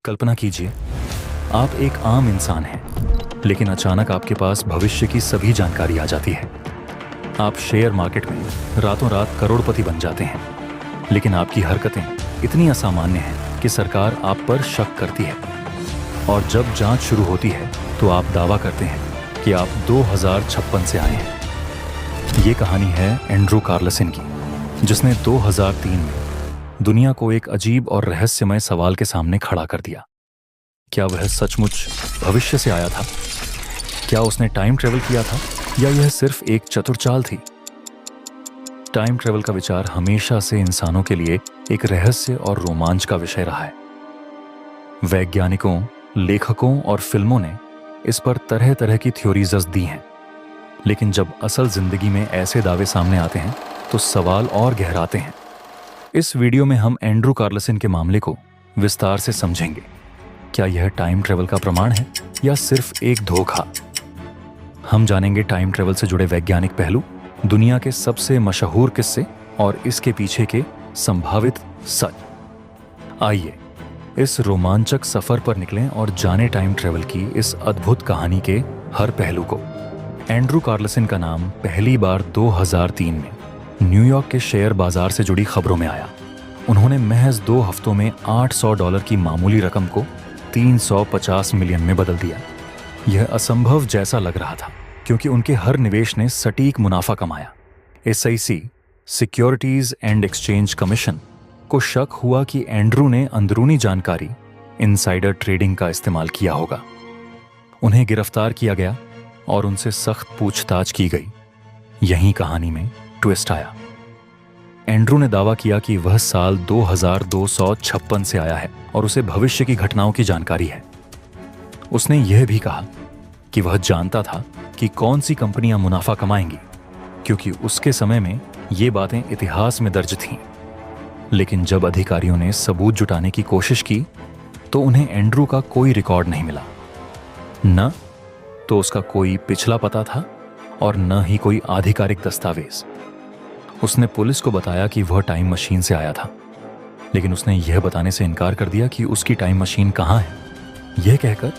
कल्पना कीजिए, आप एक आम इंसान हैं, लेकिन अचानक आपके पास भविष्य की सभी जानकारी आ जाती है। आप शेयर मार्केट में रातों रात करोड़पति बन जाते हैं, लेकिन आपकी हरकतें इतनी असामान्य हैं कि सरकार आप पर शक करती है। और जब जांच शुरू होती है तो आप दावा करते हैं कि आप 2056 से आए हैं। ये कहानी है एंड्रू कार्लसन की, जिसने 2003 में दुनिया को एक अजीब और रहस्यमय सवाल के सामने खड़ा कर दिया। क्या वह सचमुच भविष्य से आया था? क्या उसने टाइम ट्रेवल किया था, या यह सिर्फ एक चतुर चाल थी? टाइम ट्रेवल का विचार हमेशा से इंसानों के लिए एक रहस्य और रोमांच का विषय रहा है। वैज्ञानिकों, लेखकों और फिल्मों ने इस पर तरह तरह की थ्योरीज दी हैं, लेकिन जब असल जिंदगी में ऐसे दावे सामने आते हैं तो सवाल और गहराते हैं। इस वीडियो में हम एंड्रू कार्लसन के मामले को विस्तार से समझेंगे। क्या यह टाइम ट्रेवल का प्रमाण है या सिर्फ एक धोखा? हम जानेंगे टाइम ट्रेवल से जुड़े वैज्ञानिक पहलू, दुनिया के सबसे मशहूर किस्से और इसके पीछे के संभावित सच। आइए इस रोमांचक सफर पर निकलें और जानें टाइम ट्रेवल की इस अद्भुत कहानी के हर पहलू को। एंड्रू कार्लसन का नाम पहली बार 2003 में न्यूयॉर्क के शेयर बाजार से जुड़ी खबरों में आया। उन्होंने महज 2 हफ्तों में $800 की मामूली रकम को 350 मिलियन में बदल दिया। यह असंभव जैसा लग रहा था, क्योंकि उनके हर निवेश ने सटीक मुनाफा कमाया। SEC securities and exchange commission को शक हुआ कि एंड्रू ने अंदरूनी जानकारी, इनसाइडर ट्रेडिंग का इस्तेमाल किया होगा। उन्हें गिरफ्तार किया गया और उनसे सख्त पूछताछ की गई। यहीं कहानी में ट्विस्ट आया। एंड्रू ने दावा किया कि वह साल 2256 से आया है और उसे भविष्य की घटनाओं की जानकारी है। उसने यह भी कहा कि वह जानता था कि कौन सी कंपनियां मुनाफा कमाएंगी, क्योंकि उसके समय में ये बातें इतिहास में दर्ज थीं। लेकिन जब अधिकारियों ने सबूत जुटाने की कोशिश की तो उन्हें एंड्रू का कोई रिकॉर्ड नहीं मिला। न तो उसका कोई पिछला पता था और न ही कोई आधिकारिक दस्तावेज। उसने पुलिस को बताया कि वह टाइम मशीन से आया था, लेकिन उसने यह बताने से इनकार कर दिया कि उसकी टाइम मशीन कहाँ है, यह कहकर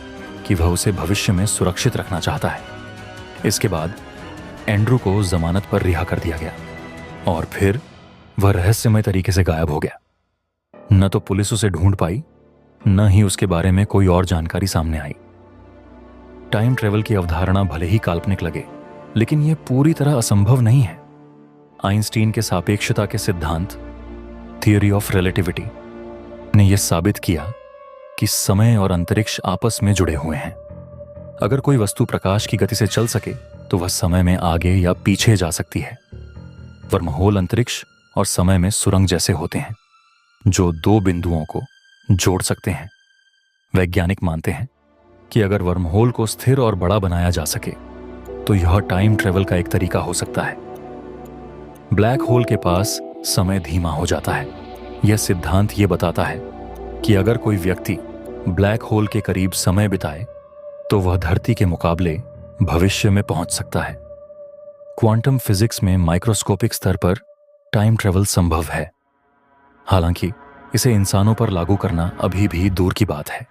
कि वह उसे भविष्य में सुरक्षित रखना चाहता है। इसके बाद एंड्रू को जमानत पर रिहा कर दिया गया और फिर वह रहस्यमय तरीके से गायब हो गया। न तो पुलिस उसे ढूंढ पाई, न ही उसके बारे में कोई और जानकारी सामने आई। टाइम ट्रेवल की अवधारणा भले ही काल्पनिक लगे, लेकिन यह पूरी तरह असंभव नहीं है। आइंस्टीन के सापेक्षता के सिद्धांत, थियरी ऑफ रिलेटिविटी, ने यह साबित किया कि समय और अंतरिक्ष आपस में जुड़े हुए हैं। अगर कोई वस्तु प्रकाश की गति से चल सके तो वह समय में आगे या पीछे जा सकती है। वर्महोल अंतरिक्ष और समय में सुरंग जैसे होते हैं, जो 2 बिंदुओं को जोड़ सकते हैं। वैज्ञानिक मानते हैं कि अगर वर्महोल को स्थिर और बड़ा बनाया जा सके तो यह टाइम ट्रेवल का एक तरीका हो सकता है। ब्लैक होल के पास समय धीमा हो जाता है। यह सिद्धांत यह बताता है कि अगर कोई व्यक्ति ब्लैक होल के करीब समय बिताए तो वह धरती के मुकाबले भविष्य में पहुंच सकता है। क्वांटम फिजिक्स में माइक्रोस्कोपिक स्तर पर टाइम ट्रेवल संभव है, हालांकि इसे इंसानों पर लागू करना अभी भी दूर की बात है।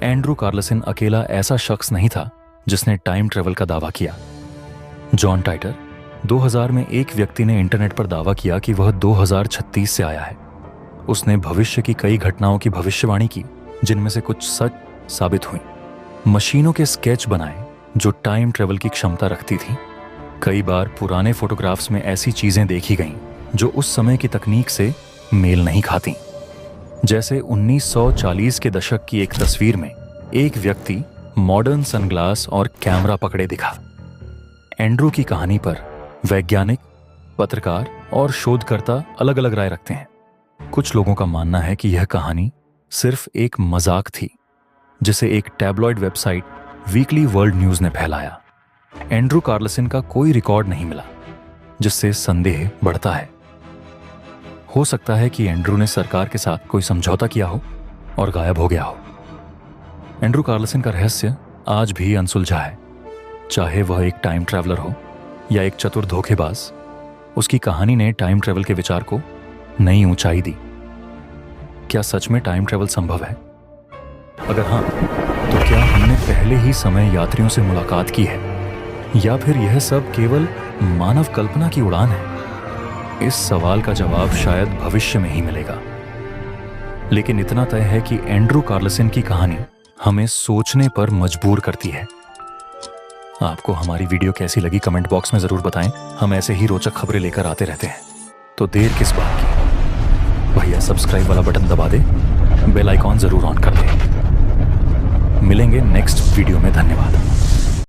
एंड्रू कार्लसन अकेला ऐसा शख्स नहीं था जिसने टाइम ट्रेवल का दावा किया। जॉन टाइटर 2000 में एक व्यक्ति ने इंटरनेट पर दावा किया कि वह 2036 से आया है। उसने भविष्य की कई घटनाओं की भविष्यवाणी की, जिनमें से कुछ सच साबित हुई। मशीनों के स्केच बनाए जो टाइम ट्रेवल की क्षमता रखती थी। कई बार पुराने फोटोग्राफ्स में ऐसी चीजें देखी गईं जो उस समय की तकनीक से मेल नहीं खाती। जैसे 1940 के दशक की एक तस्वीर में एक व्यक्ति मॉडर्न सनग्लास और कैमरा पकड़े दिखा। एंड्रू की कहानी पर वैज्ञानिक, पत्रकार और शोधकर्ता अलग अलग राय रखते हैं। कुछ लोगों का मानना है कि यह कहानी सिर्फ एक मजाक थी, जिसे एक tabloid website weekly world news ने फैलाया। एंड्रू कार्लसन का कोई रिकॉर्ड नहीं मिला, जिससे संदेह बढ़ता है। हो सकता है कि एंड्रू ने सरकार के साथ कोई समझौता किया हो और गायब हो गया हो। एंड्रू कार्लसन का रहस्य आज भी अनसुलझा है। चाहे वह एक टाइम ट्रैवलर हो या एक चतुर धोखेबाज, उसकी कहानी ने टाइम ट्रेवल के विचार को नई ऊंचाई दी। क्या सच में टाइम ट्रेवल संभव है? अगर हाँ, तो क्या हमने पहले ही समय यात्रियों से मुलाकात की है, या फिर यह सब केवल मानव कल्पना की उड़ान है? इस सवाल का जवाब शायद भविष्य में ही मिलेगा। लेकिन इतना तय है कि एंड्रू कार्लसन की कहानी हमें सोचने पर मजबूर करती है। आपको हमारी वीडियो कैसी लगी कमेंट बॉक्स में जरूर बताएं। हम ऐसे ही रोचक खबरें लेकर आते रहते हैं, तो देर किस बात की? भैया सब्सक्राइब वाला बटन दबा दे, बेल आइकॉन जरूर ऑन कर दे। मिलेंगे नेक्स्ट वीडियो में। धन्यवाद।